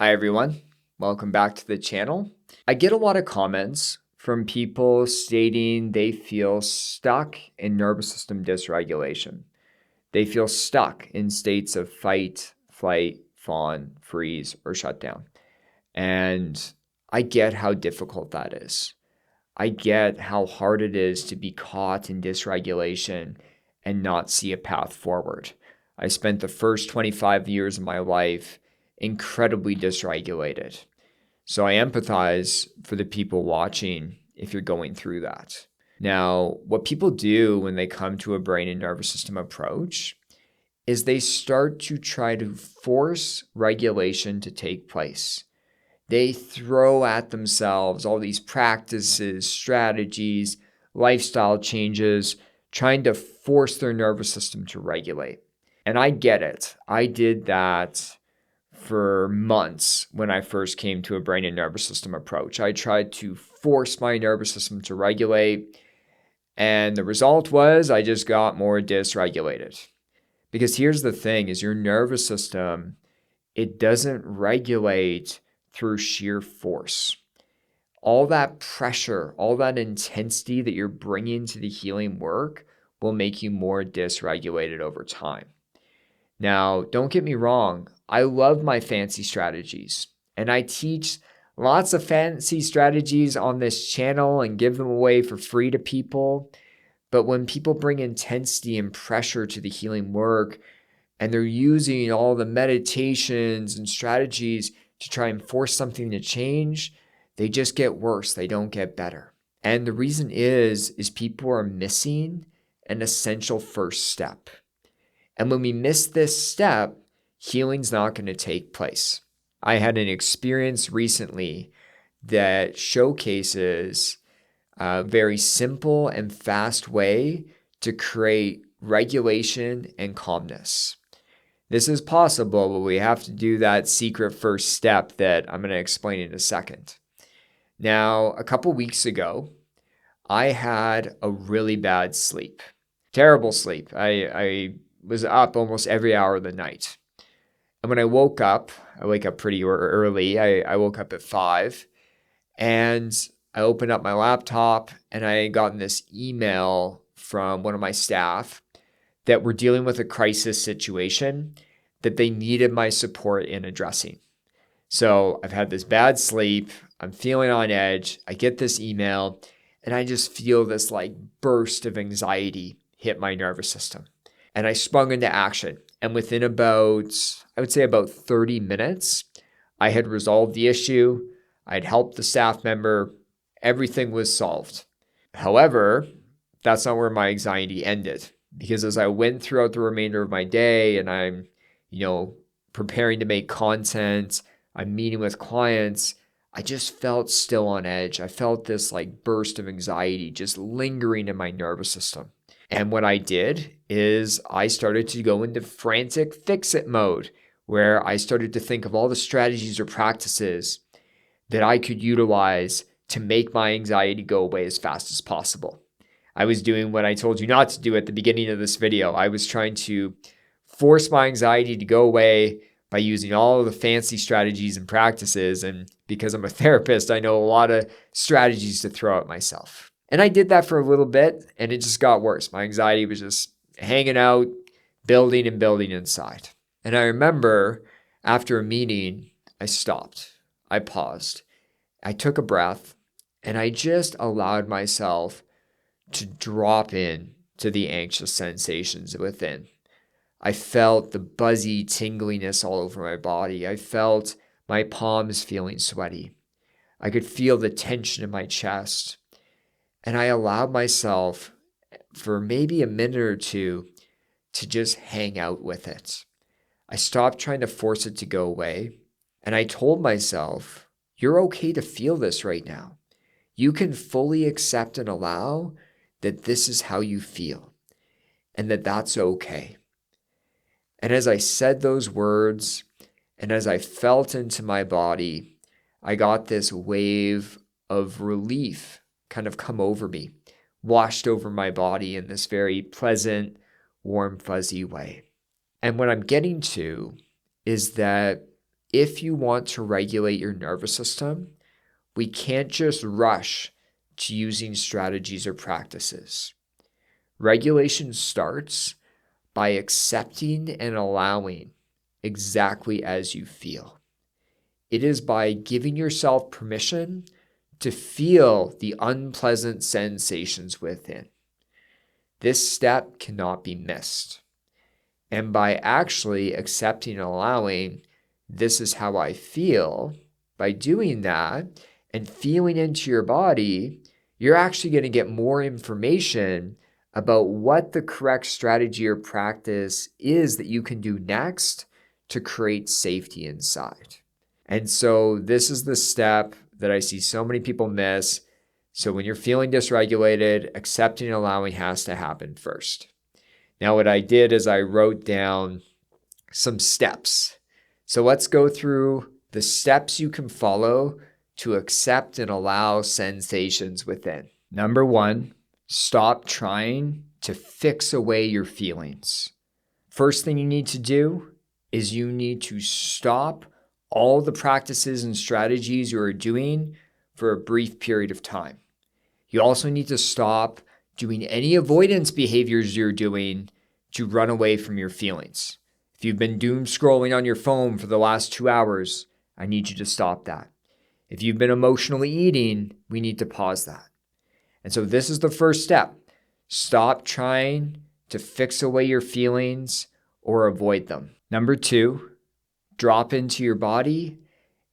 Hi everyone, welcome back to the channel. I get a lot of comments from people stating they feel stuck in nervous system dysregulation. They feel stuck in states of fight, flight, fawn, freeze, or shutdown. And I get how difficult that is. I get how hard it is to be caught in dysregulation and not see a path forward. I spent the first 25 years of my life incredibly dysregulated. So I empathize for the people watching if you're going through that. Now, what people do when they come to a brain and nervous system approach is they start to try to force regulation to take place. They throw at themselves all these practices, strategies, lifestyle changes, trying to force their nervous system to regulate. And I get it. I did that for months when I first came to a brain and nervous system approach. I tried to force my nervous system to regulate, and the result was I just got more dysregulated. Because here's the thing is your nervous system, it doesn't regulate through sheer force. All that pressure, all that intensity that you're bringing to the healing work will make you more dysregulated over time. Now, don't get me wrong, I love my fancy strategies, and I teach lots of fancy strategies on this channel and give them away for free to people. But when people bring intensity and pressure to the healing work, and they're using all the meditations and strategies to try and force something to change, they just get worse. They don't get better. And the reason is people are missing an essential first step. And when we miss this step, healing's not going to take place. I had an experience recently that showcases a very simple and fast way to create regulation and calmness. This is possible, but we have to do that secret first step that I'm going to explain in a second. Now, a couple weeks ago, I had a really bad sleep. Terrible sleep. I was up almost every hour of the night. And when I woke up, I wake up pretty early. I woke up at 5 and I opened up my laptop and I got this email from one of my staff that were dealing with a crisis situation that they needed my support in addressing. So I've had this bad sleep. I'm feeling on edge. I get this email and I just feel this like burst of anxiety hit my nervous system. And I sprung into action. And within about 30 minutes, I had resolved the issue. I'd helped the staff member. Everything was solved. However, that's not where my anxiety ended. Because as I went throughout the remainder of my day and I'm, preparing to make content, I'm meeting with clients, I just felt still on edge. I felt this like burst of anxiety just lingering in my nervous system. And what I did is I started to go into frantic fix-it mode, where I started to think of all the strategies or practices that I could utilize to make my anxiety go away as fast as possible. I was doing what I told you not to do at the beginning of this video. I was trying to force my anxiety to go away by using all of the fancy strategies and practices. And because I'm a therapist, I know a lot of strategies to throw at myself. And I did that for a little bit and it just got worse. My anxiety was just hanging out, building and building inside. And I remember after a meeting, I stopped. I paused. I took a breath and I just allowed myself to drop in to the anxious sensations within. I felt the buzzy tingliness all over my body. I felt my palms feeling sweaty. I could feel the tension in my chest. And I allowed myself for maybe a minute or two to just hang out with it. I stopped trying to force it to go away. And I told myself, you're okay to feel this right now. You can fully accept and allow that this is how you feel and that that's okay. And as I said those words and as I felt into my body, I got this wave of relief kind of come over me, washed over my body in this very pleasant, warm, fuzzy way. And what I'm getting to is that if you want to regulate your nervous system, we can't just rush to using strategies or practices. Regulation starts by accepting and allowing exactly as you feel. It is by giving yourself permission to feel the unpleasant sensations within. This step cannot be missed. And by actually accepting and allowing, this is how I feel, by doing that and feeling into your body, you're actually going to get more information about what the correct strategy or practice is that you can do next to create safety inside. And so this is the step that I see so many people miss. So when you're feeling dysregulated, accepting and allowing has to happen first. Now, what I did is I wrote down some steps. So let's go through the steps you can follow to accept and allow sensations within. Number 1, stop trying to fix away your feelings. First thing you need to do is you need to stop all the practices and strategies you are doing for a brief period of time. You also need to stop doing any avoidance behaviors you're doing to run away from your feelings. If you've been doom scrolling on your phone for the last 2 hours, I need you to stop that. If you've been emotionally eating, we need to pause that. And so this is the first step. Stop trying to fix away your feelings or avoid them. Number 2, drop into your body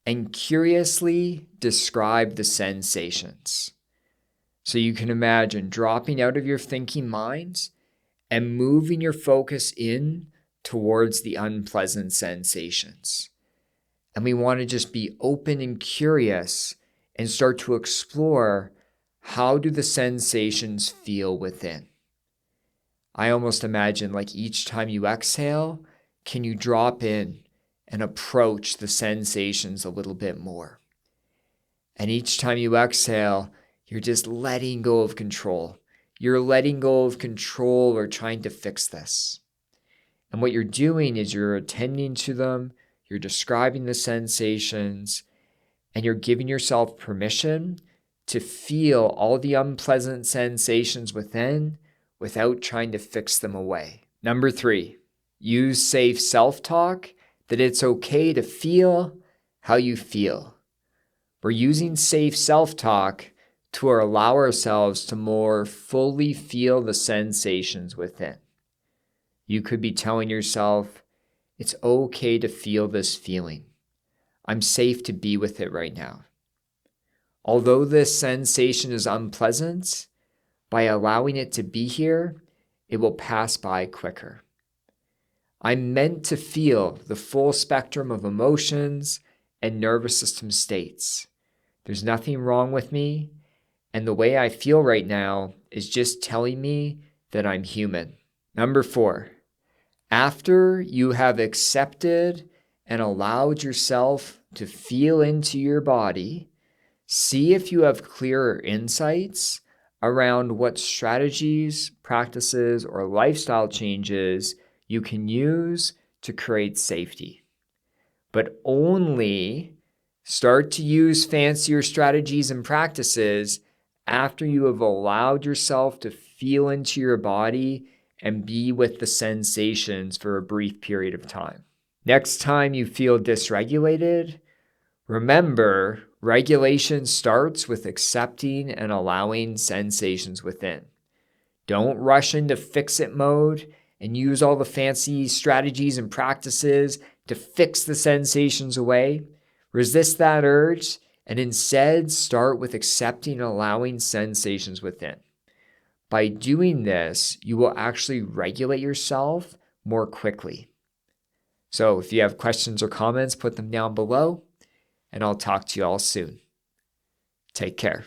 and curiously describe the sensations. So you can imagine dropping out of your thinking mind and moving your focus in towards the unpleasant sensations. And we want to just be open and curious and start to explore, how do the sensations feel within? I almost imagine like each time you exhale, can you drop in and approach the sensations a little bit more? And each time you exhale, you're just letting go of control. You're letting go of control or trying to fix this. And what you're doing is you're attending to them, you're describing the sensations, and you're giving yourself permission to feel all the unpleasant sensations within without trying to fix them away. Number 3, use safe self-talk that it's okay to feel how you feel. We're using safe self-talk to allow ourselves to more fully feel the sensations within. You could be telling yourself, it's okay to feel this feeling. I'm safe to be with it right now. Although this sensation is unpleasant, by allowing it to be here, it will pass by quicker. I'm meant to feel the full spectrum of emotions and nervous system states. There's nothing wrong with me, and the way I feel right now is just telling me that I'm human. Number 4, after you have accepted and allowed yourself to feel into your body, see if you have clearer insights around what strategies, practices, or lifestyle changes you can use to create safety. But only start to use fancier strategies and practices after you have allowed yourself to feel into your body and be with the sensations for a brief period of time. Next time you feel dysregulated, remember, regulation starts with accepting and allowing sensations within. Don't rush into fix-it mode and use all the fancy strategies and practices to fix the sensations away. Resist that urge and instead start with accepting and allowing sensations within. By doing this, you will actually regulate yourself more quickly. So if you have questions or comments, put them down below, and I'll talk to you all soon. Take care.